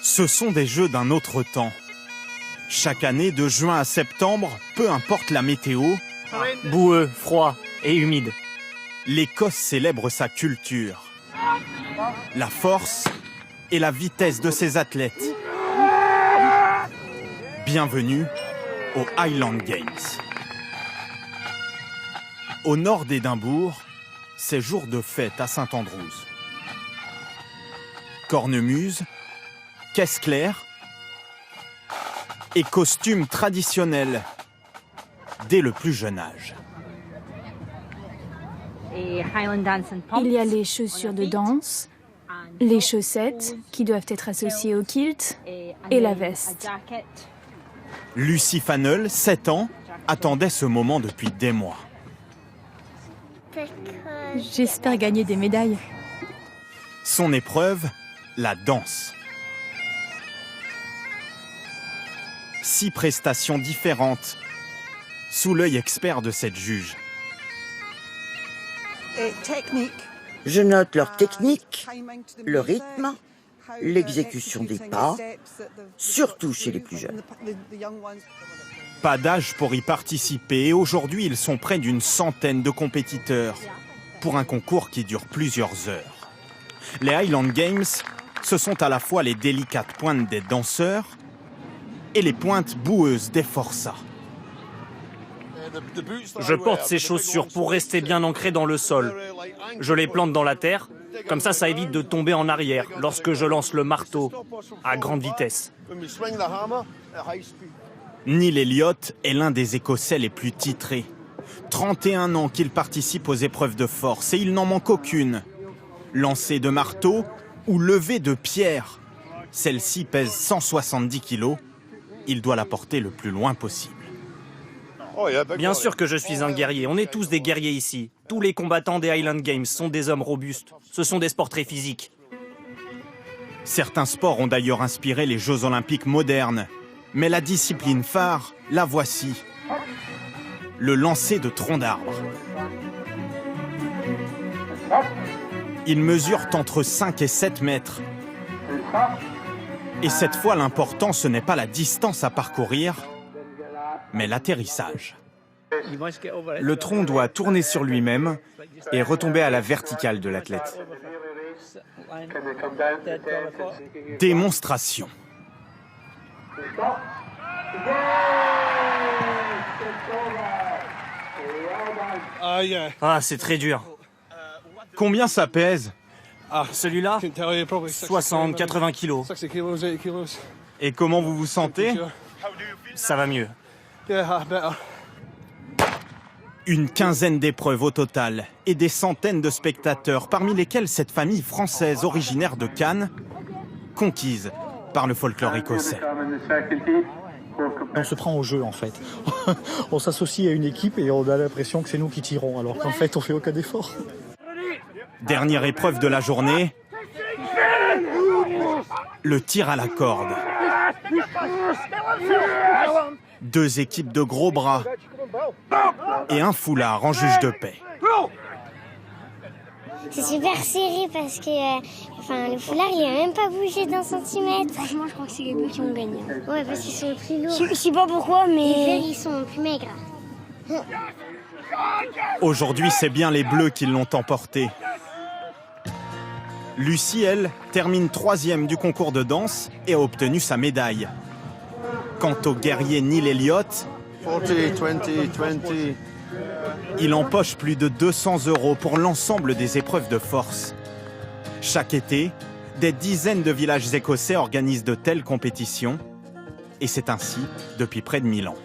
Ce sont des jeux d'un autre temps. Chaque année, de juin à septembre, peu importe la météo, Boueux, froid et humide. l'Écosse célèbre sa culture, la force et la vitesse de ses athlètes. Bienvenue aux Highland Games. Au nord d'Édimbourg, c'est jour de fête à Saint-Andrews. Cornemuse, caisse claire et costumes traditionnels dès le plus jeune âge. Il y a les chaussures de danse, les chaussettes qui doivent être associées au kilt et la veste. Lucy Fannell, 7 ans, attendait ce moment depuis des mois. J'espère gagner des médailles. Son épreuve, la danse. 6 prestations différentes, sous l'œil expert de cette juge. Je note leur technique, le rythme, l'exécution des pas, surtout chez les plus jeunes. Pas d'âge pour y participer et aujourd'hui ils sont près d'une centaine de compétiteurs pour un concours qui dure plusieurs heures. Les Highland Games, ce sont à la fois les délicates pointes des danseurs et les pointes boueuses des forçats. Je porte ces chaussures pour rester bien ancré dans le sol. Je les plante dans la terre, comme ça évite de tomber en arrière lorsque je lance le marteau à grande vitesse. Neil Elliott est l'un des Écossais les plus titrés. 31 ans qu'il participe aux épreuves de force et il n'en manque aucune. Lancer de marteau ou lever de pierre. Celle-ci pèse 170 kilos. Il doit la porter le plus loin possible. Bien sûr que je suis un guerrier, on est tous des guerriers ici. Tous les combattants des Highland Games sont des hommes robustes. Ce sont des sports très physiques. Certains sports ont d'ailleurs inspiré les Jeux Olympiques modernes. Mais la discipline phare, la voici. Le lancer de troncs d'arbres. Ils mesurent entre 5 et 7 mètres. Et cette fois, l'important, ce n'est pas la distance à parcourir, mais l'atterrissage. Le tronc doit tourner sur lui-même et retomber à la verticale de l'athlète. Démonstration. Ah, c'est très dur. Combien ça pèse? Celui-là, 60-80 kilos. Et comment vous vous sentez? Ça va mieux. Une quinzaine d'épreuves au total et des centaines de spectateurs, parmi lesquels cette famille française originaire de Cannes, conquise par le folklore écossais. On se prend au jeu en fait. On s'associe à une équipe et on a l'impression que c'est nous qui tirons, alors qu'en fait on fait aucun effort. Dernière épreuve de la journée, le tir à la corde. 2 équipes de gros bras et un foulard en juge de paix. C'est super serré parce que le foulard il a même pas bougé d'un centimètre. Franchement je crois que c'est les bleus qui ont gagné. Ouais parce qu'ils sont plus lourds. Je sais pas pourquoi mais les verts ils sont plus maigres. Aujourd'hui c'est bien les bleus qui l'ont emporté. Lucy, elle, termine 3e du concours de danse et a obtenu sa médaille. Quant au guerrier Neil Elliott, 40, 20, 20. il empoche plus de 200 € pour l'ensemble des épreuves de force. Chaque été, des dizaines de villages écossais organisent de telles compétitions et c'est ainsi depuis près de 1000 ans.